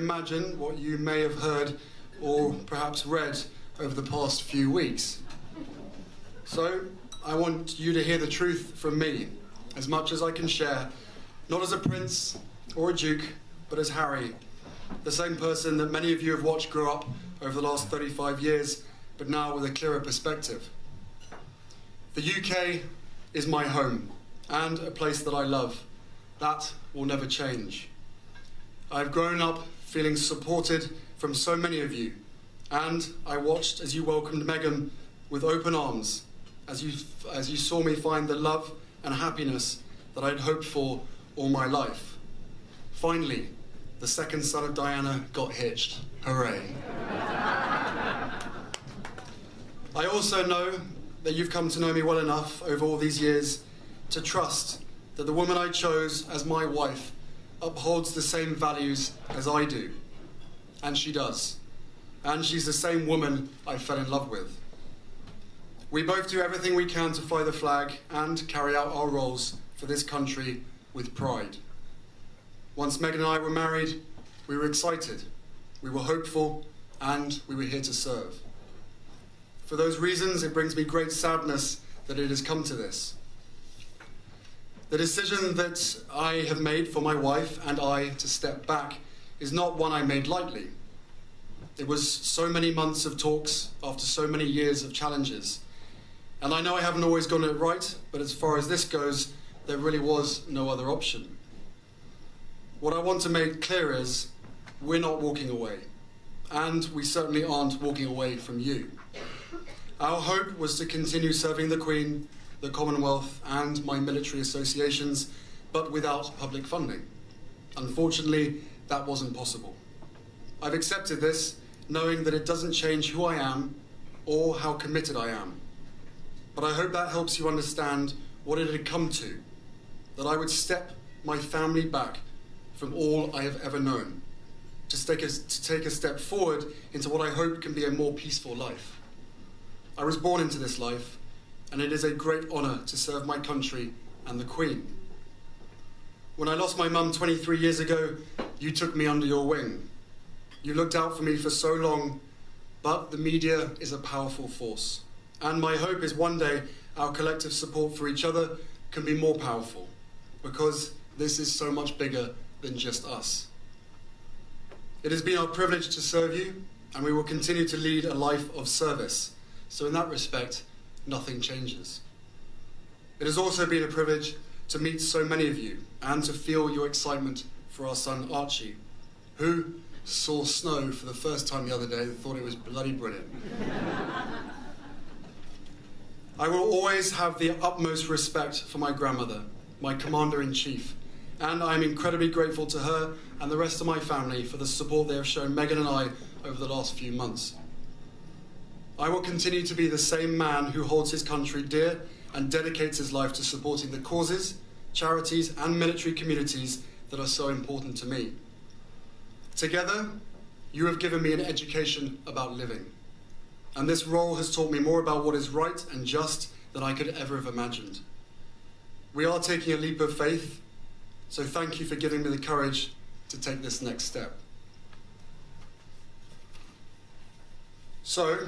imagine what you may have heard or perhaps read over the past few weeks. So I want you to hear the truth from me, as much as I can share, not as a prince or a duke, but as Harry, the same person that many of you have watched grow up over the last 35 years, but now with a clearer perspective. The UK is my home and a place that I love. That will never change. I've grown up feeling supported from so many of you, and I watched as you welcomed Meghan with open arms, as you saw me find the love and happiness that I'd hoped for all my life. Finally, the second son of Diana got hitched. Hooray. I also know that you've come to know me well enough over all these years to trust that the woman I chose as my wife upholds the same values as I do. And she does. And she's the same woman I fell in love with. We both do everything we can to fly the flag and carry out our roles for this country with pride. Once Meghan and I were married, we were excited, we were hopeful, and we were here to serve. For those reasons, it brings me great sadness that it has come to this. The decision that I have made for my wife and I to step back is not one I made lightly. It was so many months of talks after so many years of challenges. And I know I haven't always gotten it right, but as far as this goes, there really was no other option. What I want to make clear is we're not walking away, and we certainly aren't walking away from you. Our hope was to continue serving the Queen, the Commonwealth, and my military associations, but without public funding. Unfortunately, that wasn't possible. I've accepted this, knowing that it doesn't change who I am or how committed I am. But I hope that helps you understand what it had come to, that I would step my family back from all I have ever known, to take a step forward into what I hope can be a more peaceful life. I was born into this life, and it is a great honour to serve my country and the Queen. When I lost my mum 23 years ago, you took me under your wing. You looked out for me for so long, but the media is a powerful force. And my hope is one day our collective support for each other can be more powerful, because this is so much bigger than just us. It has been our privilege to serve you, and we will continue to lead a life of service. So in that respect, nothing changes. It has also been a privilege to meet so many of you and to feel your excitement for our son Archie, who saw snow for the first time the other day and thought it was bloody brilliant. I will always have the utmost respect for my grandmother, my Commander-in-Chief, and I am incredibly grateful to her and the rest of my family for the support they have shown Meghan and I over the last few months. I will continue to be the same man who holds his country dear and dedicates his life to supporting the causes, charities and military communities that are so important to me. Together, you have given me an education about living, and this role has taught me more about what is right and just than I could ever have imagined. We are taking a leap of faith, so thank you for giving me the courage to take this next step. So,